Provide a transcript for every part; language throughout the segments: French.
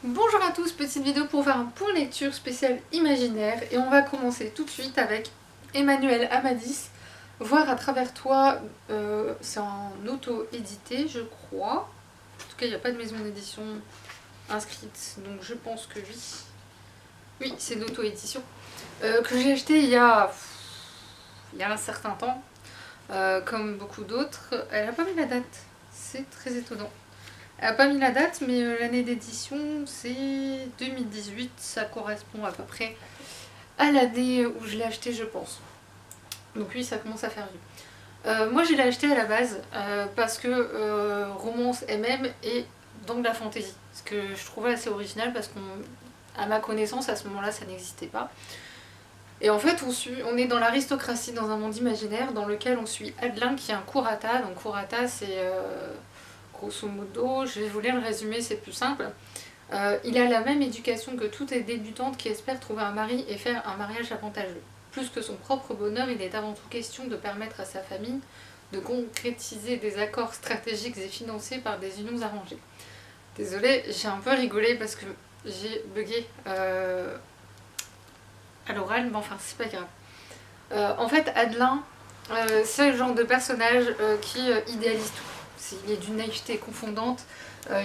Bonjour à tous, petite vidéo pour faire un point lecture spécial imaginaire et on va commencer tout de suite avec Emmanuel Amadis, Voir à travers toi, c'est en auto-édité je crois, en tout cas il n'y a pas de maison d'édition inscrite donc je pense que oui, oui c'est l'auto-édition, que j'ai acheté il y a un certain temps, comme beaucoup d'autres. Elle n'a pas mis la date, c'est très étonnant. Elle n'a pas mis la date, mais l'année d'édition c'est 2018, ça correspond à peu près à l'année où je l'ai acheté je pense. Donc oui, ça commence à faire vieux. Moi je l'ai acheté à la base parce que romance MM et donc de la fantasy. Ce que je trouvais assez original parce qu'à ma connaissance à ce moment-là ça n'existait pas. Et en fait on est dans l'aristocratie, dans un monde imaginaire dans lequel on suit Adelin qui est un Kurata. Donc Kurata c'est grosso modo, je vais vous lire le résumé, c'est plus simple. Il a la même éducation que toute débutante qui espère trouver un mari et faire un mariage avantageux. Plus que son propre bonheur, il est avant tout question de permettre à sa famille de concrétiser des accords stratégiques et financés par des unions arrangées. Désolée, j'ai un peu rigolé parce que j'ai bugué à l'oral, mais enfin c'est pas grave. En fait, Adelin, c'est le genre de personnage qui idéalise tout. Il est d'une naïveté confondante.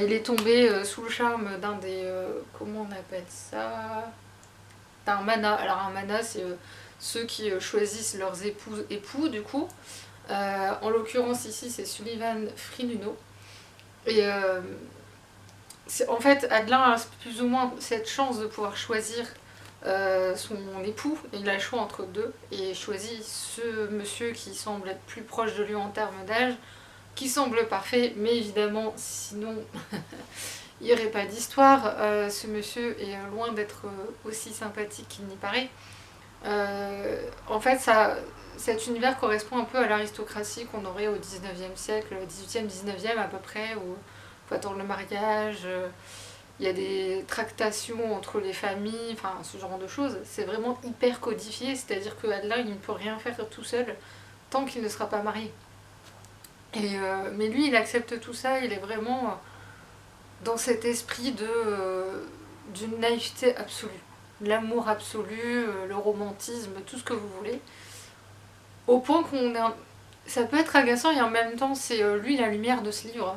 Il est tombé sous le charme d'un des... comment on appelle ça, d'un mana. Alors un mana, c'est ceux qui choisissent leurs époux du coup. En l'occurrence ici, c'est Sullivan Frinuno. Et en fait, Adelin a plus ou moins cette chance de pouvoir choisir son époux. Il a le choix entre deux et choisit ce monsieur qui semble être plus proche de lui en termes d'âge, qui semble parfait, mais évidemment, sinon, il n'y aurait pas d'histoire. Ce monsieur est loin d'être aussi sympathique qu'il n'y paraît. En fait, cet univers correspond un peu à l'aristocratie qu'on aurait au 19e siècle, 18e, 19e à peu près, où il faut attendre le mariage, il y a des tractations entre les familles, enfin ce genre de choses. C'est vraiment hyper codifié, c'est-à-dire que Adelin il ne peut rien faire tout seul tant qu'il ne sera pas marié. Mais lui, il accepte tout ça, il est vraiment dans cet esprit d'une naïveté absolue. L'amour absolu, le romantisme, tout ce que vous voulez. Au point ça peut être agaçant et en même temps, c'est lui la lumière de ce livre,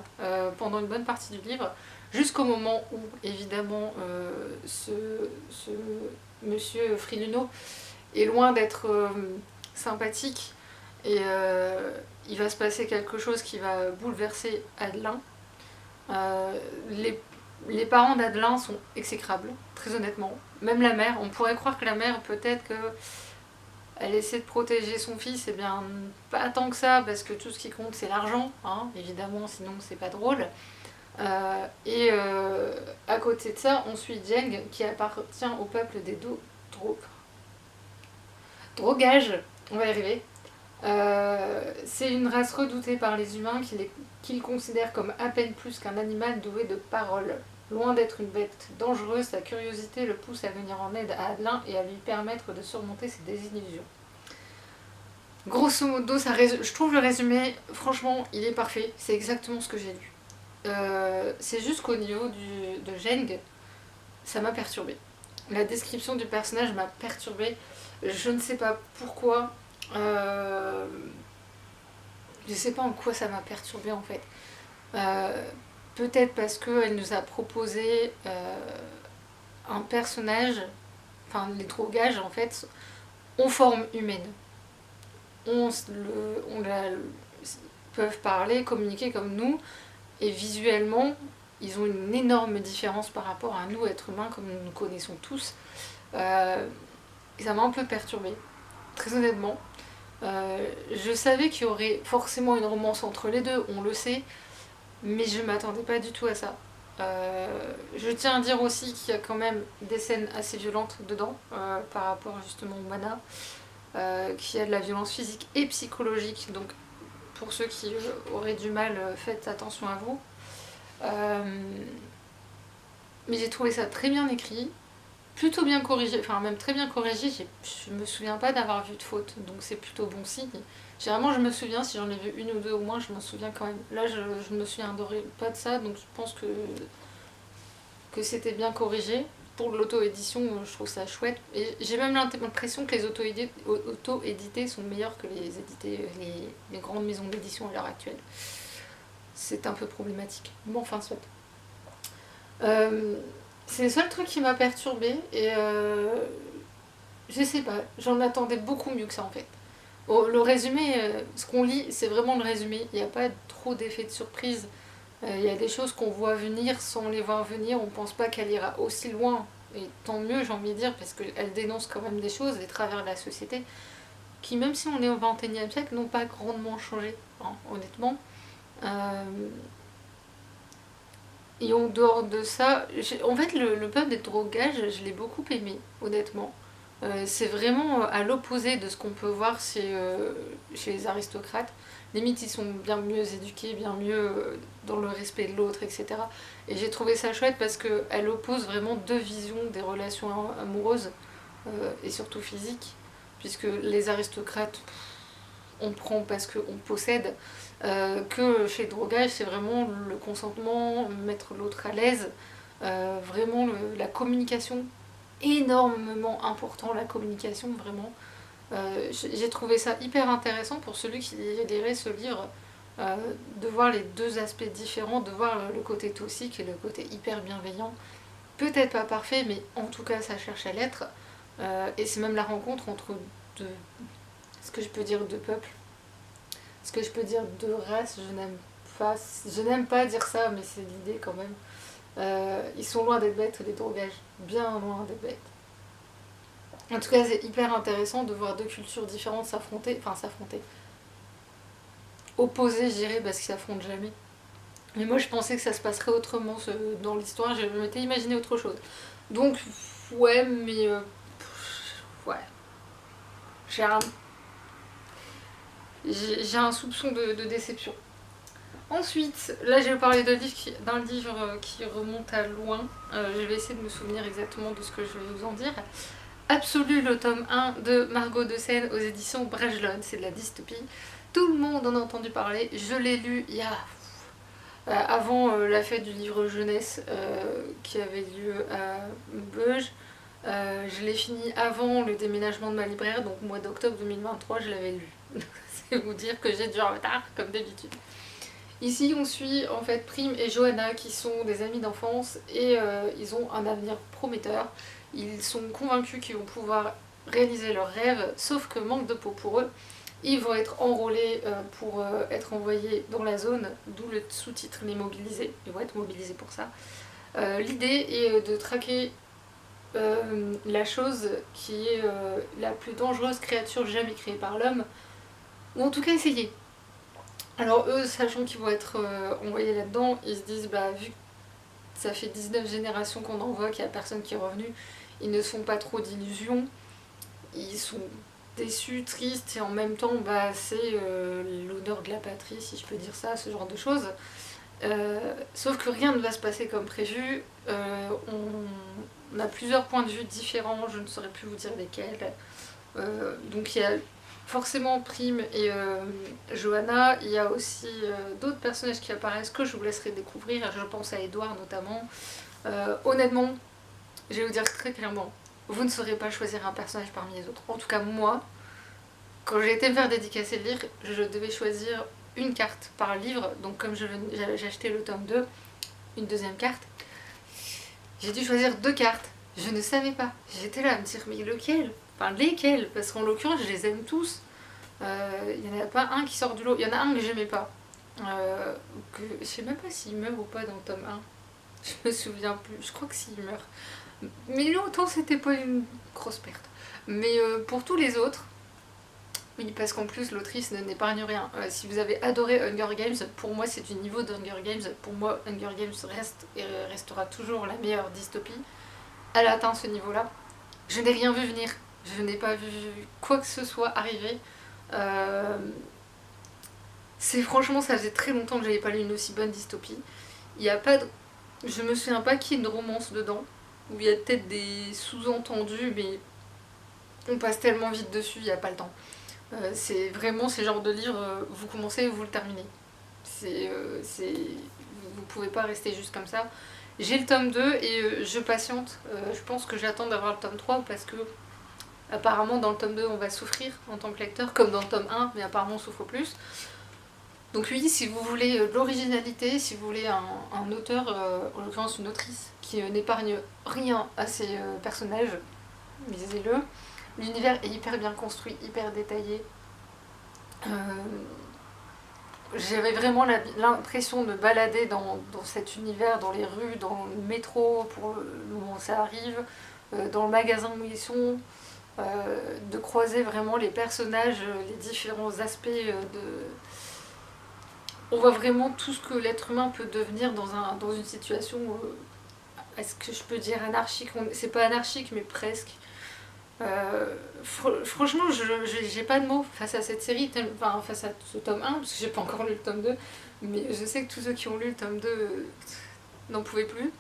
pendant une bonne partie du livre, jusqu'au moment où, évidemment, ce monsieur Friluno est loin d'être sympathique et il va se passer quelque chose qui va bouleverser Adelin. Les parents d'Adelin sont exécrables, très honnêtement. Même la mère, on pourrait croire que la mère, peut-être que elle essaie de protéger son fils, et bien pas tant que ça, parce que tout ce qui compte c'est l'argent, hein, évidemment, sinon c'est pas drôle. À côté de ça, on suit Jeng qui appartient au peuple des Drogages, on va y arriver. C'est une race redoutée par les humains qu'ils considèrent comme à peine plus qu'un animal doué de parole. Loin d'être une bête dangereuse, sa curiosité le pousse à venir en aide à Adelin et à lui permettre de surmonter ses désillusions. Grosso modo, je trouve le résumé, franchement, il est parfait. C'est exactement ce que j'ai lu. C'est juste qu'au niveau de Jeng, ça m'a perturbée. La description du personnage m'a perturbée. Je ne sais pas pourquoi. Je sais pas en quoi ça m'a perturbée en fait. Peut-être parce qu'elle nous a proposé un personnage, enfin les drogages en fait, ont forme humaine. Peuvent parler, communiquer comme nous, et visuellement, ils ont une énorme différence par rapport à nous, êtres humains, comme nous nous connaissons tous. Et ça m'a un peu perturbée, très honnêtement. Je savais qu'il y aurait forcément une romance entre les deux, on le sait, mais je m'attendais pas du tout à ça. Je tiens à dire aussi qu'il y a quand même des scènes assez violentes dedans, par rapport justement au mana, qu'il y a de la violence physique et psychologique, donc pour ceux qui auraient du mal, faites attention à vous. Mais j'ai trouvé ça très bien écrit, plutôt bien corrigé, enfin même très bien corrigé, je me souviens pas d'avoir vu de faute, donc c'est plutôt bon signe. Généralement je me souviens, si j'en ai vu une ou deux au moins, je m'en souviens quand même. Là je me souviens pas de ça, donc je pense que que c'était bien corrigé. Pour l'auto-édition, je trouve ça chouette. Et j'ai même l'impression que les auto-édités sont meilleurs que les grandes maisons d'édition à l'heure actuelle. C'est un peu problématique. Bon, enfin, soit. C'est le seul truc qui m'a perturbée et je sais pas, j'en attendais beaucoup mieux que ça en fait. Le résumé, ce qu'on lit, c'est vraiment le résumé. Il n'y a pas trop d'effets de surprise. Il y a des choses qu'on voit venir sans les voir venir. On pense pas qu'elle ira aussi loin. Et tant mieux, j'ai envie de dire, parce qu'elle dénonce quand même des choses, des travers de la société, qui même si on est au XXIe siècle, n'ont pas grandement changé, hein, honnêtement. Et en dehors de ça, en fait, le peuple des drogages, je l'ai beaucoup aimé, honnêtement. C'est vraiment à l'opposé de ce qu'on peut voir chez les aristocrates. Limite, ils sont bien mieux éduqués, bien mieux dans le respect de l'autre, etc. Et j'ai trouvé ça chouette parce qu'elle oppose vraiment deux visions des relations amoureuses et surtout physiques. Puisque les aristocrates, on prend parce qu'on possède, que chez le drogage, c'est vraiment le consentement, mettre l'autre à l'aise, vraiment la communication, énormément important, la communication, vraiment. J'ai trouvé ça hyper intéressant pour celui qui lirait ce livre, de voir les deux aspects différents, de voir le côté toxique et le côté hyper bienveillant. Peut-être pas parfait, mais en tout cas ça cherche à l'être. Et c'est même la rencontre entre deux, ce que je peux dire deux peuples, ce que je peux dire deux races, je n'aime pas dire ça, mais c'est l'idée quand même. Ils sont loin d'être bêtes, les drogages, bien loin d'être bêtes. En tout cas, c'est hyper intéressant de voir deux cultures différentes s'affronter, opposées, je dirais, parce qu'ils s'affrontent jamais. Mais moi, je pensais que ça se passerait autrement dans l'histoire, je m'étais imaginé autre chose. Donc, ouais, mais ouais, j'ai un, j'ai un soupçon de déception. Ensuite, là, je vais parler d'un livre qui remonte à loin. Je vais essayer de me souvenir exactement de ce que je vais vous en dire. Absolu, le tome 1 de Margot de Seine aux éditions Bragelonne, c'est de la dystopie. Tout le monde en a entendu parler, je l'ai lu il y a avant la fête du livre jeunesse qui avait lieu à Beuge. Je l'ai fini avant le déménagement de ma libraire, donc au mois d'octobre 2023 je l'avais lu. C'est vous dire que j'ai du retard comme d'habitude. Ici on suit en fait Prime et Johanna qui sont des amis d'enfance et ils ont un avenir prometteur. Ils sont convaincus qu'ils vont pouvoir réaliser leurs rêves, sauf que manque de peau pour eux. Ils vont être enrôlés pour être envoyés dans la zone, d'où le sous-titre Les Mobilisés. Ils vont être mobilisés pour ça. L'idée est de traquer la chose qui est la plus dangereuse créature jamais créée par l'homme, ou en tout cas essayer. Alors eux, sachant qu'ils vont être envoyés là-dedans, ils se disent, bah vu que ça fait 19 générations qu'on envoie, qu'il n'y a personne qui est revenu, ils ne se font pas trop d'illusions, ils sont déçus, tristes, et en même temps, bah, c'est l'honneur de la patrie, si je peux dire ça, ce genre de choses. Sauf que rien ne va se passer comme prévu, on a plusieurs points de vue différents, je ne saurais plus vous dire lesquels. Donc il y a forcément Prime et Johanna, il y a aussi d'autres personnages qui apparaissent que je vous laisserai découvrir, je pense à Edouard notamment. Honnêtement, je vais vous dire très clairement, vous ne saurez pas choisir un personnage parmi les autres. En tout cas moi, quand j'ai été me faire dédicacer le livre, je devais choisir une carte par livre, donc comme j'ai acheté le tome 2, une deuxième carte, j'ai dû choisir deux cartes. Je ne savais pas. J'étais là à me dire mais lequel? Enfin lesquels? Parce qu'en l'occurrence je les aime tous. Il n'y en a pas un qui sort du lot. Il y en a un que j'aimais pas. Je sais même pas s'il meurt ou pas dans le tome 1. Je me souviens plus. Je crois que s'il meurt. Mais longtemps c'était pas une grosse perte. Mais pour tous les autres, oui, parce qu'en plus l'autrice n'épargne rien. Si vous avez adoré Hunger Games, pour moi c'est du niveau d'Hunger Games. Pour moi Hunger Games reste et restera toujours la meilleure dystopie. Elle a atteint ce niveau-là. Je n'ai rien vu venir. Je n'ai pas vu quoi que ce soit arriver. Franchement, ça faisait très longtemps que j'avais pas lu une aussi bonne dystopie. Il y a pas de... Je me souviens pas qu'il y ait une romance dedans. Où il y a peut-être des sous-entendus, mais on passe tellement vite dessus, il n'y a pas le temps. C'est vraiment ce genre de livre, vous commencez et vous le terminez. Vous pouvez pas rester juste comme ça. J'ai le tome 2 et je patiente. Je pense que j'attends d'avoir le tome 3 parce que apparemment dans le tome 2 on va souffrir en tant que lecteur, comme dans le tome 1, mais apparemment on souffre plus. Donc oui, si vous voulez de l'originalité, si vous voulez un auteur, en l'occurrence une autrice, qui n'épargne rien à ses personnages, lisez-le. L'univers est hyper bien construit, hyper détaillé. J'avais vraiment l'impression de me balader dans cet univers, dans les rues, dans le métro, pour le moment où ça arrive, dans le magasin où ils sont, de croiser vraiment les personnages, les différents aspects de... On voit vraiment tout ce que l'être humain peut devenir dans une situation, est-ce que je peux dire anarchique? C'est pas anarchique, mais presque. Franchement, j'ai pas de mots face à cette série, enfin face à ce tome 1, parce que j'ai pas encore lu le tome 2, mais je sais que tous ceux qui ont lu le tome 2 n'en pouvaient plus.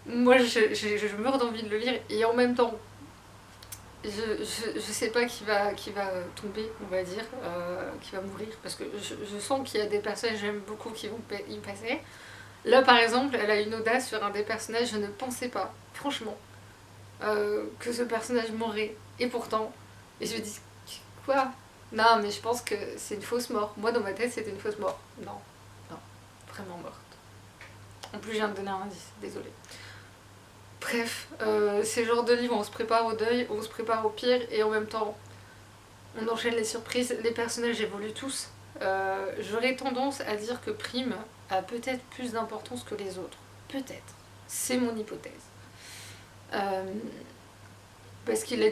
Moi, je meurs d'envie de le lire, et en même temps, je sais pas qui va tomber, on va dire, qui va mourir, parce que je sens qu'il y a des personnages que j'aime beaucoup qui vont y passer. Là, par exemple, elle a une audace sur un des personnages, je ne pensais pas, franchement, que ce personnage mourrait. Et pourtant, et je me dis, quoi? Non, mais je pense que c'est une fausse mort. Moi, dans ma tête, c'était une fausse mort. Non, non, vraiment morte. En plus, je viens de donner un indice, désolée. Bref, c'est le genre de livre où on se prépare au deuil, où on se prépare au pire, et en même temps, on enchaîne les surprises. Les personnages évoluent tous. J'aurais tendance à dire que Prime a peut-être plus d'importance que les autres. Peut-être. C'est mon hypothèse. Parce qu'il a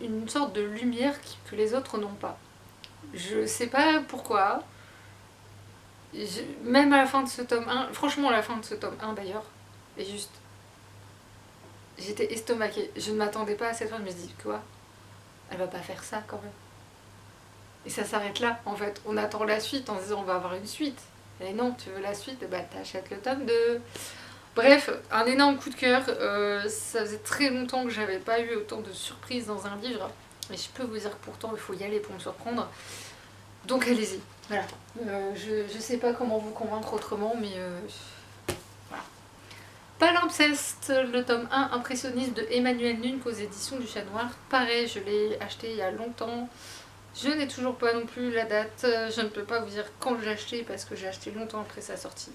une sorte de lumière que les autres n'ont pas. Je sais pas pourquoi. Même à la fin de ce tome 1, franchement à la fin de ce tome 1 d'ailleurs, et juste... J'étais estomaquée. Je ne m'attendais pas à cette fin, je me dis quoi? Elle va pas faire ça quand même. Et ça s'arrête là en fait. On attend la suite en se disant on va avoir une suite. Et non, tu veux la suite, bah t'achètes le tome 2. Bref, un énorme coup de cœur. Ça faisait très longtemps que j'avais pas eu autant de surprises dans un livre. Et je peux vous dire que pourtant il faut y aller pour me surprendre. Donc allez-y. Voilà. Je sais pas comment vous convaincre autrement, mais voilà. Palimpseste, le tome 1 impressionniste de Emmanuel Nunc aux éditions du Chat Noir. Pareil, je l'ai acheté il y a longtemps. Je n'ai toujours pas non plus la date. Je ne peux pas vous dire quand j'ai acheté parce que j'ai acheté longtemps après sa sortie.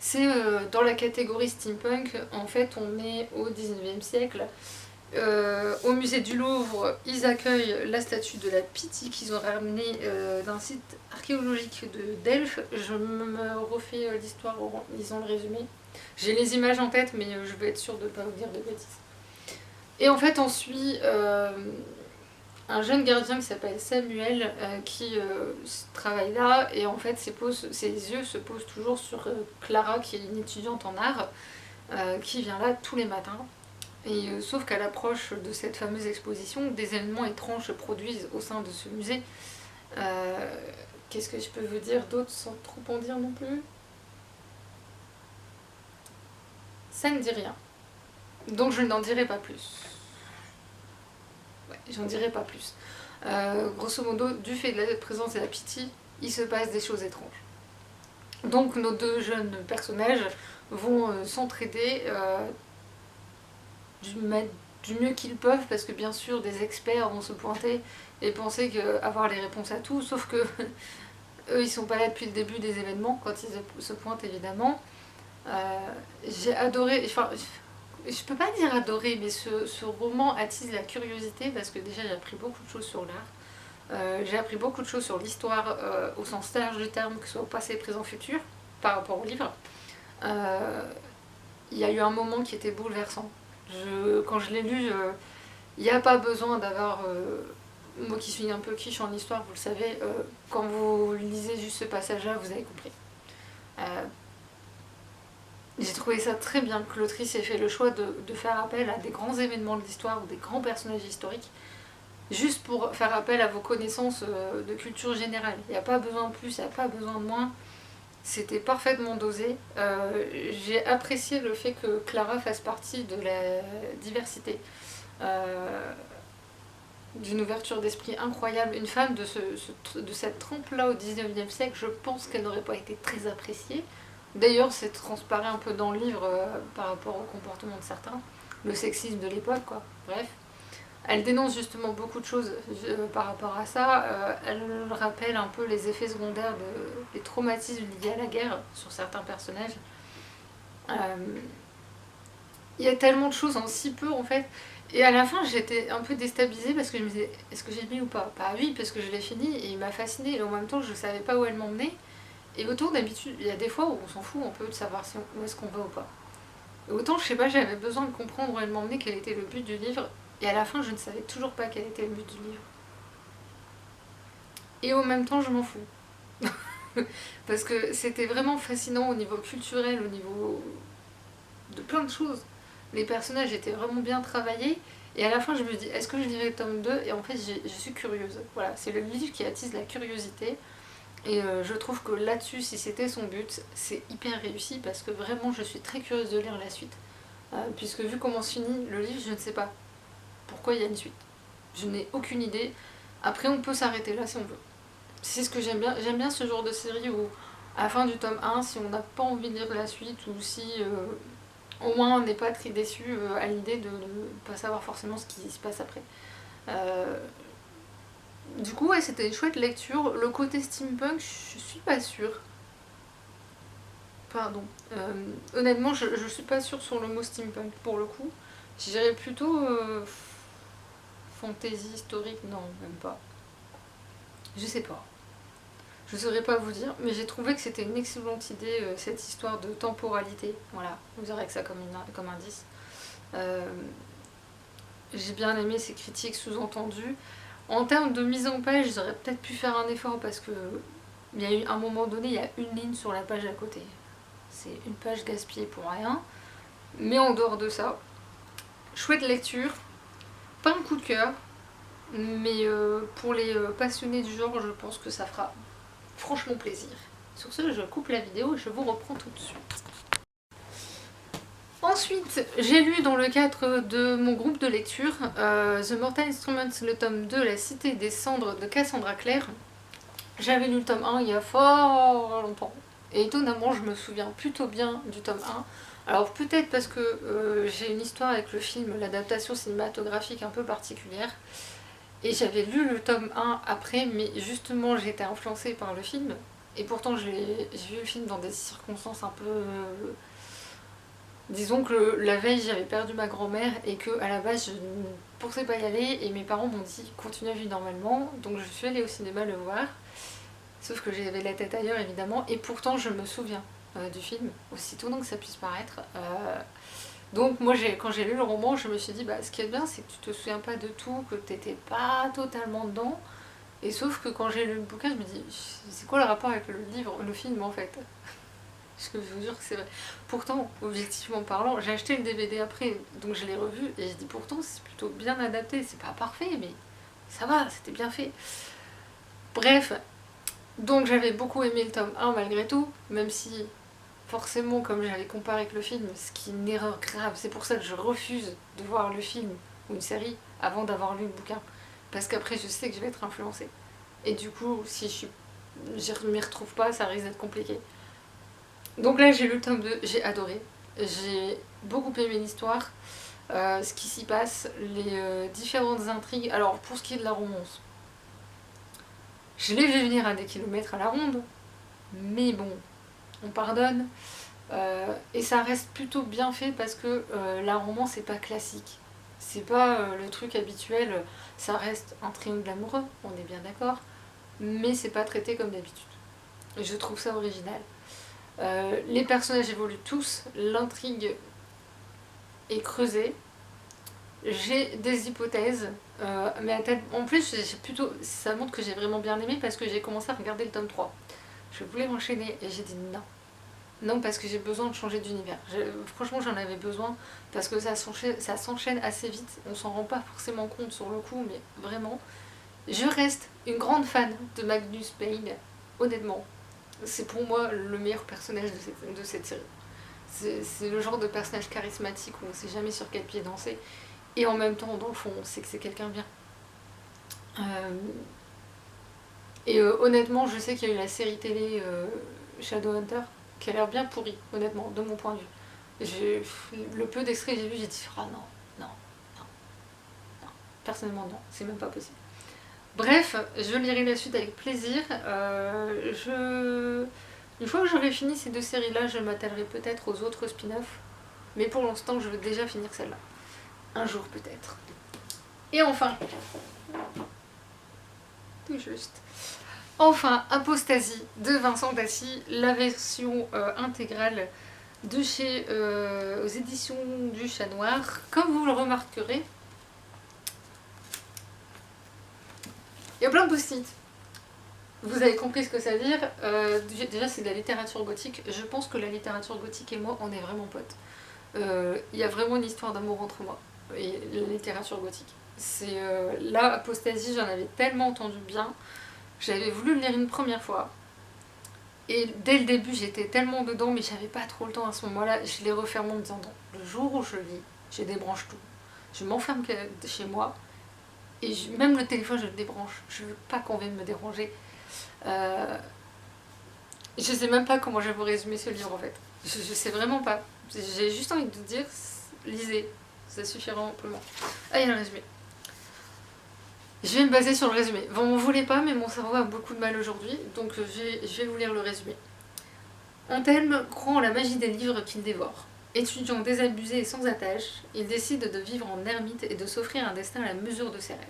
C'est dans la catégorie steampunk. En fait, on est au 19e siècle. Au musée du Louvre, ils accueillent la statue de la Pythie qu'ils ont ramenée d'un site archéologique de Delphes. Je me refais l'histoire en lisant le résumé. J'ai les images en tête, mais je veux être sûre de ne pas vous dire de bêtises. Et en fait, on suit un jeune gardien qui s'appelle Samuel qui travaille là, et en fait ses yeux se posent toujours sur Clara, qui est une étudiante en art, qui vient là tous les matins. Et sauf qu'à l'approche de cette fameuse exposition, des événements étranges se produisent au sein de ce musée. Qu'est-ce que je peux vous dire d'autre sans trop en dire non plus? Ça ne dit rien. Donc je n'en dirai pas plus. Ouais, j'en dirai pas plus. Grosso modo, du fait de la présence de la Pythie, il se passe des choses étranges. Donc nos deux jeunes personnages vont s'entraider du mieux qu'ils peuvent, parce que bien sûr des experts vont se pointer et penser avoir les réponses à tout, sauf que eux ils sont pas là depuis le début des événements, quand ils se pointent évidemment. J'ai adoré, enfin je peux pas dire adoré, mais ce roman attise la curiosité, parce que déjà j'ai appris beaucoup de choses sur l'art, j'ai appris beaucoup de choses sur l'histoire au sens large du terme, que ce soit au passé, présent, futur, par rapport au livre. Il y a eu un moment qui était bouleversant. Quand je l'ai lu, il n'y a pas besoin d'avoir... moi qui suis un peu quiche en histoire, vous le savez, quand vous lisez juste ce passage-là, vous avez compris. J'ai trouvé ça très bien que l'autrice ait fait le choix de faire appel à des grands événements de l'histoire ou des grands personnages historiques, juste pour faire appel à vos connaissances de culture générale. Il n'y a pas besoin de plus, il n'y a pas besoin de moins. C'était parfaitement dosé. J'ai apprécié le fait que Clara fasse partie de la diversité. D'une ouverture d'esprit incroyable. Une femme de cette trempe-là au 19e siècle, je pense qu'elle n'aurait pas été très appréciée. D'ailleurs, c'est transparaît un peu dans le livre par rapport au comportement de certains, le sexisme de l'époque, quoi. Bref. Elle dénonce justement beaucoup de choses par rapport à ça. Elle rappelle un peu les effets secondaires des traumatismes liés à la guerre sur certains personnages. Euh, Il y a tellement de choses en si peu en fait. Et à la fin, j'étais un peu déstabilisée parce que je me disais, est-ce que j'ai aimé ou pas? Bah oui, parce que je l'ai fini et il m'a fascinée. Et en même temps, je savais pas où elle m'emmenait. Et autant d'habitude, il y a des fois où on s'en fout un peu de savoir si où est-ce qu'on va ou pas. Et autant, je sais pas, j'avais besoin de comprendre où elle m'emmenait, quel était le but du livre. Et à la fin, je ne savais toujours pas quel était le but du livre. Et en même temps, je m'en fous. Parce que c'était vraiment fascinant au niveau culturel, au niveau de plein de choses. Les personnages étaient vraiment bien travaillés. Et à la fin, je me dis, est-ce que je lirai le tome 2? Et en fait, je suis curieuse. Voilà, c'est le livre qui attise la curiosité. Et je trouve que là-dessus, si c'était son but, c'est hyper réussi parce que vraiment, je suis très curieuse de lire la suite. Puisque vu comment se finit le livre, je ne sais pas pourquoi il y a une suite. Je n'ai aucune idée. Après, on peut s'arrêter là si on veut. C'est ce que j'aime bien. J'aime bien ce genre de série où, à la fin du tome 1, si on n'a pas envie de lire la suite ou si au moins on n'est pas très déçu à l'idée de ne pas savoir forcément ce qui se passe après. Euh, du coup, ouais, c'était une chouette lecture. Le côté steampunk, je suis pas sûre. Pardon. Honnêtement, je suis pas sûre sur le mot steampunk pour le coup. Je dirais plutôt fantasy historique, non, même pas. Je sais pas. Je saurais pas vous dire, mais j'ai trouvé que c'était une excellente idée, cette histoire de temporalité. Voilà, vous aurez que ça comme indice. Euh, j'ai bien aimé ces critiques sous-entendues. En termes de mise en page, j'aurais peut-être pu faire un effort parce que il y a eu un moment donné, il y a une ligne sur la page à côté. C'est une page gaspillée pour rien. Mais en dehors de ça, chouette lecture. Pas un coup de cœur, mais pour les passionnés du genre, je pense que ça fera franchement plaisir. Sur ce, je coupe la vidéo et je vous reprends tout de suite. Ensuite, j'ai lu dans le cadre de mon groupe de lecture The Mortal Instruments, le tome 2, La Cité des Cendres de Cassandra Clare. J'avais lu le tome 1 il y a fort longtemps. Et étonnamment, je me souviens plutôt bien du tome 1. Alors peut-être parce que j'ai une histoire avec le film, l'adaptation cinématographique un peu particulière. Et j'avais lu le tome 1 après, mais justement j'étais influencée par le film. Et pourtant j'ai vu le film dans des circonstances un peu... disons que la veille j'avais perdu ma grand-mère et que à la base je ne pensais pas y aller et mes parents m'ont dit continue à vivre normalement. Donc je suis allée au cinéma le voir. Sauf que j'avais la tête ailleurs évidemment et pourtant je me souviens du film, aussi étonnant que ça puisse paraître. Donc moi quand j'ai lu le roman, je me suis dit bah ce qui est bien c'est que tu te souviens pas de tout, que t'étais pas totalement dedans. Et sauf que quand j'ai lu le bouquin, je me dis c'est quoi le rapport avec le livre, le film en fait? Parce que je vous jure que c'est vrai. Pourtant, objectivement parlant, j'ai acheté le DVD après, donc je l'ai revu et je dis pourtant c'est plutôt bien adapté, c'est pas parfait mais ça va, c'était bien fait. Bref, donc j'avais beaucoup aimé le tome 1 malgré tout, même si forcément comme j'avais comparé avec le film, ce qui est une erreur grave, c'est pour ça que je refuse de voir le film ou une série avant d'avoir lu le bouquin. Parce qu'après je sais que je vais être influencée. Et du coup, si je m'y retrouve pas, ça risque d'être compliqué. Donc là j'ai lu le tome 2, j'ai adoré. J'ai beaucoup aimé l'histoire, ce qui s'y passe, les différentes intrigues. Alors pour ce qui est de la romance, je l'ai vu venir à des kilomètres à la ronde, mais bon, on pardonne. Et ça reste plutôt bien fait parce que la romance c'est pas classique. C'est pas le truc habituel, ça reste un triangle amoureux, on est bien d'accord, mais c'est pas traité comme d'habitude. Et je trouve ça original. Les personnages évoluent tous, l'intrigue est creusée. J'ai des hypothèses, mais en plus ça montre que j'ai vraiment bien aimé parce que j'ai commencé à regarder le tome 3. Je voulais enchaîner et j'ai dit non. Non, parce que j'ai besoin de changer d'univers. Franchement, j'en avais besoin parce que ça s'enchaîne assez vite. On s'en rend pas forcément compte sur le coup, mais vraiment. Je reste une grande fan de Magnus Payne, honnêtement. C'est pour moi le meilleur personnage de cette série. C'est le genre de personnage charismatique où on sait jamais sur quel pied danser. Et en même temps, dans le fond, on sait que c'est quelqu'un bien. Et honnêtement, je sais qu'il y a eu la série télé Shadowhunter qui a l'air bien pourri, honnêtement, de mon point de vue. Le peu d'extraits que j'ai vu, j'ai dit ah non, non, non, non. Personnellement non, c'est même pas possible. Bref, je lirai la suite avec plaisir. Une fois que j'aurai fini ces 2 séries-là, je m'attellerai peut-être aux autres spin-offs. Mais pour l'instant, je veux déjà finir celle-là. Un jour peut-être. Et enfin, tout juste. Enfin, Apostasie de Vincent Tassi, la version intégrale de chez aux éditions du Chat Noir. Comme vous le remarquerez, il y a plein de post-it. Vous avez compris ce que ça veut dire. Déjà, c'est de la littérature gothique. Je pense que la littérature gothique et moi, on est vraiment potes. Il y a vraiment une histoire d'amour entre moi et la littérature gothique. C'est là, Apostasie, j'en avais tellement entendu bien. J'avais voulu le lire une première fois. Et dès le début, j'étais tellement dedans, mais j'avais pas trop le temps à ce moment-là. Je l'ai refermé en me disant, non, le jour où je lis, je débranche tout. Je m'enferme chez moi. Et même le téléphone, je le débranche. Je veux pas qu'on vienne me déranger. Je sais même pas comment je vais vous résumer ce livre en fait. Je sais vraiment pas. J'ai juste envie de vous dire, lisez. Ça suffira amplement. Ah, il y a un résumé. Je vais me baser sur le résumé. Vous m'en voulez pas, mais mon cerveau a beaucoup de mal aujourd'hui, donc je vais vous lire le résumé. Antelme croit en la magie des livres qu'il dévore. Étudiant désabusé et sans attache, il décide de vivre en ermite et de s'offrir un destin à la mesure de ses rêves.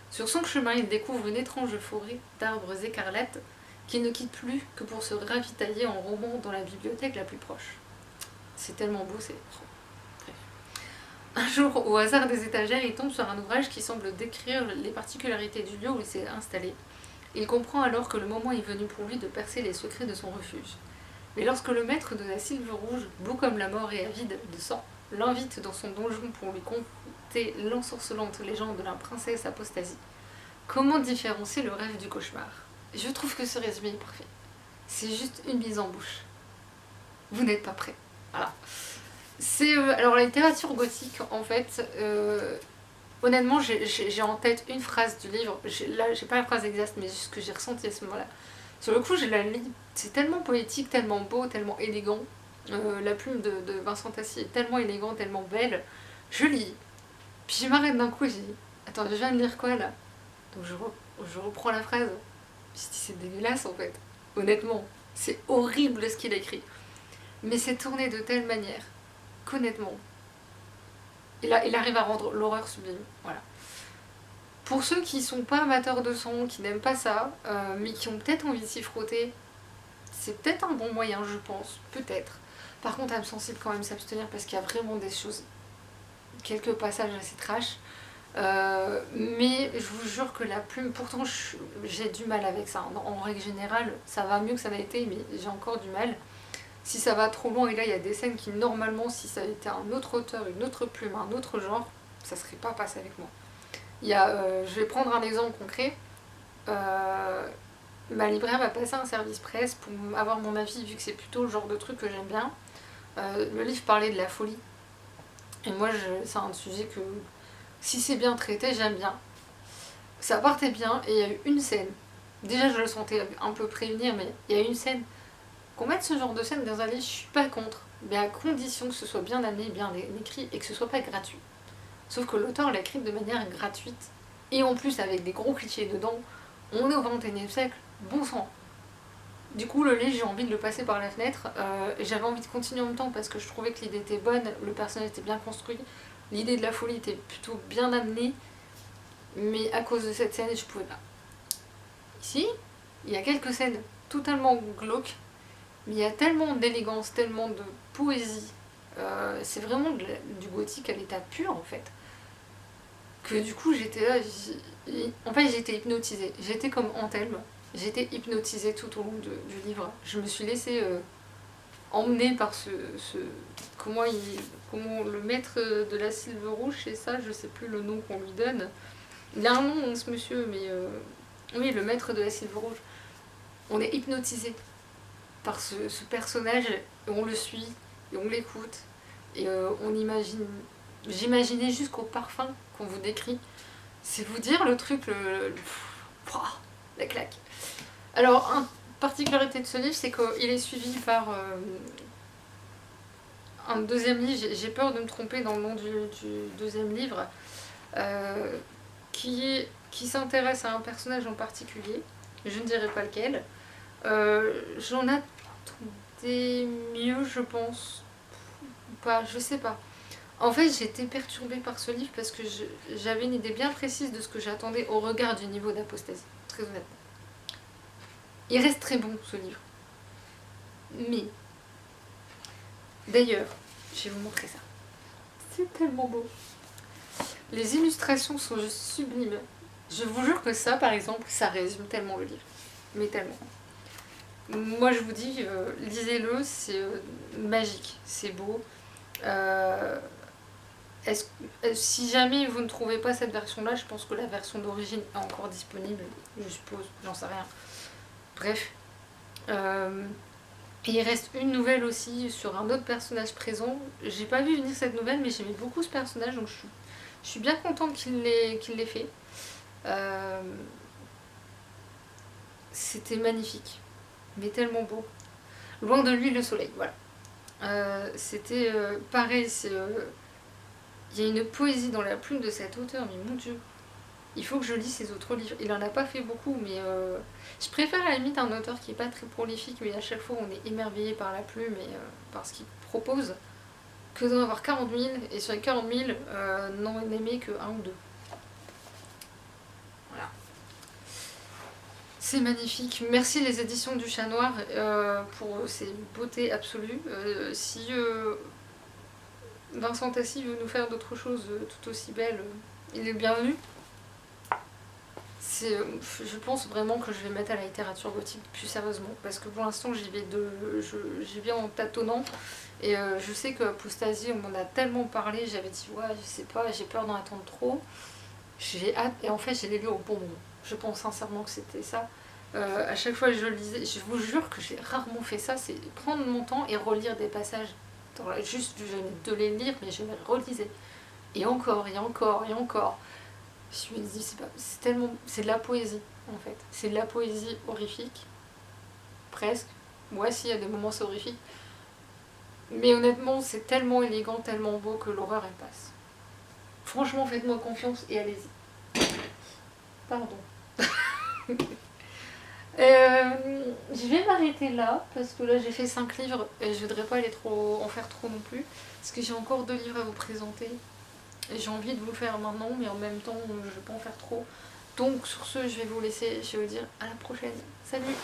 Sur son chemin, il découvre une étrange forêt d'arbres écarlates qu'il ne quitte plus que pour se ravitailler en romans dans la bibliothèque la plus proche. C'est tellement beau, c'est... Un jour, au hasard des étagères, il tombe sur un ouvrage qui semble décrire les particularités du lieu où il s'est installé. Il comprend alors que le moment est venu pour lui de percer les secrets de son refuge. Mais lorsque le maître de la Sylve Rouge, beau comme la mort et avide de sang, l'invite dans son donjon pour lui conter l'ensorcelante légende de la princesse Apostasie, comment différencier le rêve du cauchemar? Je trouve que ce résumé est parfait. C'est juste une mise en bouche. Vous n'êtes pas prêts. Voilà. C'est alors la littérature gothique, en fait, honnêtement, j'ai en tête une phrase du livre. Là, j'ai pas la phrase exacte, mais ce que j'ai ressenti à ce moment-là. Sur le coup, je la lis. C'est tellement poétique, tellement beau, tellement élégant. La plume de Vincent Tassi est tellement élégante, tellement belle. Je lis. Puis je m'arrête d'un coup et je dis, attends, je viens de lire quoi là? Donc je reprends la phrase. Je dis, c'est dégueulasse en fait. Honnêtement, c'est horrible ce qu'il a écrit. Mais c'est tourné de telle manière qu'honnêtement, il arrive à rendre l'horreur sublime. Voilà. Pour ceux qui sont pas amateurs de son, qui n'aiment pas ça, mais qui ont peut-être envie de s'y frotter, c'est peut-être un bon moyen, je pense. Peut-être. Par contre, âme sensible quand même s'abstenir parce qu'il y a vraiment des choses, quelques passages assez trash. Mais je vous jure que la plume, pourtant j'ai du mal avec ça. En règle générale, ça va mieux que ça n'a été, mais j'ai encore du mal. Si ça va trop loin, et là il y a des scènes qui normalement, si ça avait été un autre auteur, une autre plume, un autre genre, ça serait pas passé avec moi. Je vais prendre un exemple concret. Ma libraire m'a passé un service presse pour avoir mon avis, vu que c'est plutôt le genre de truc que j'aime bien. Le livre parlait de la folie. Et moi, c'est un sujet que, si c'est bien traité, j'aime bien. Ça partait bien, et il y a eu une scène. Déjà, je le sentais un peu prévenir, mais il y a eu une scène. Qu'on mette ce genre de scène dans un livre, je suis pas contre, mais à condition que ce soit bien amené, bien écrit, et que ce soit pas gratuit. Sauf que l'auteur l'a écrit de manière gratuite, et en plus avec des gros clichés dedans. On est au XXIe siècle, bon sang. Du coup, le livre, j'ai envie de le passer par la fenêtre. J'avais envie de continuer en même temps parce que je trouvais que l'idée était bonne, le personnage était bien construit, l'idée de la folie était plutôt bien amenée, mais à cause de cette scène, je pouvais pas. Ici, il y a quelques scènes totalement glauques, mais il y a tellement d'élégance, tellement de poésie, c'est vraiment du gothique à l'état pur en fait, que du coup j'étais là, en fait j'étais hypnotisée, j'étais comme Antelme, j'étais hypnotisée tout au long du livre, je me suis laissée emmener par comment le maître de la Sylve Rouge, c'est ça, je sais plus le nom qu'on lui donne, il a un nom ce monsieur, mais oui, le maître de la Sylve Rouge, on est hypnotisé par ce personnage, et on le suit, et on l'écoute, et on imagine... J'imaginais jusqu'au parfum qu'on vous décrit. C'est vous dire le truc, la claque. Alors, particularité de ce livre, c'est qu'il est suivi par un deuxième livre. J'ai peur de me tromper dans le nom du deuxième livre, qui s'intéresse à un personnage en particulier. Je ne dirai pas lequel. J'en attendais mieux, je pense. Ou pas, je sais pas. En fait, j'étais perturbée par ce livre parce que j'avais une idée bien précise de ce que j'attendais au regard du niveau d'apostasie, très honnêtement. Il reste très bon, ce livre. Mais, d'ailleurs, je vais vous montrer ça. C'est tellement beau. Les illustrations sont juste sublimes. Je vous jure que ça, par exemple, ça résume tellement le livre. Mais tellement. Moi, je vous dis, lisez-le, c'est magique, c'est beau. Si jamais vous ne trouvez pas cette version-là, je pense que la version d'origine est encore disponible, je suppose, j'en sais rien. Bref. Et il reste une nouvelle aussi sur un autre personnage présent. J'ai pas vu venir cette nouvelle, mais j'aimais beaucoup ce personnage, donc je suis bien contente qu'il l'ait fait. C'était magnifique, mais tellement beau. Loin de lui le soleil, voilà. C'était pareil, il y a une poésie dans la plume de cet auteur, mais mon Dieu, il faut que je lise ses autres livres. Il en a pas fait beaucoup, mais je préfère à la limite un auteur qui est pas très prolifique, mais à chaque fois on est émerveillé par la plume et par ce qu'il propose, que d'en avoir 40 000, et sur les 40 000, n'en aimer que un ou deux. Voilà. C'est magnifique. Merci les éditions du Chat Noir pour ces beautés absolues. Si Vincent Tassi veut nous faire d'autres choses tout aussi belles, il est bienvenu. Je pense vraiment que je vais mettre à la littérature gothique plus sérieusement, parce que pour l'instant j'y vais en tâtonnant, et je sais que Apostasie, on m'en a tellement parlé, j'avais dit ouais je sais pas, j'ai peur d'en attendre trop, j'ai hâte, et en fait j'ai lu au bon moment. Je pense sincèrement que c'était ça. À chaque fois que je lisais, je vous jure que j'ai rarement fait ça, c'est prendre mon temps et relire des passages. Juste je venais de les lire, mais je les relisais. Et encore, et encore, et encore. Je me dis, c'est tellement. C'est de la poésie, en fait. C'est de la poésie horrifique. Presque. Ouais, si, il y a des moments c'est horrifique. Mais honnêtement, c'est tellement élégant, tellement beau que l'horreur, elle passe. Franchement, faites-moi confiance et allez-y. Pardon. Je vais m'arrêter là, parce que là j'ai fait 5 livres et je voudrais pas en faire trop non plus, parce que j'ai encore 2 livres à vous présenter et j'ai envie de vous le faire maintenant, mais en même temps je vais pas en faire trop. Donc sur ce, je vais vous laisser, je vais vous dire à la prochaine. Salut!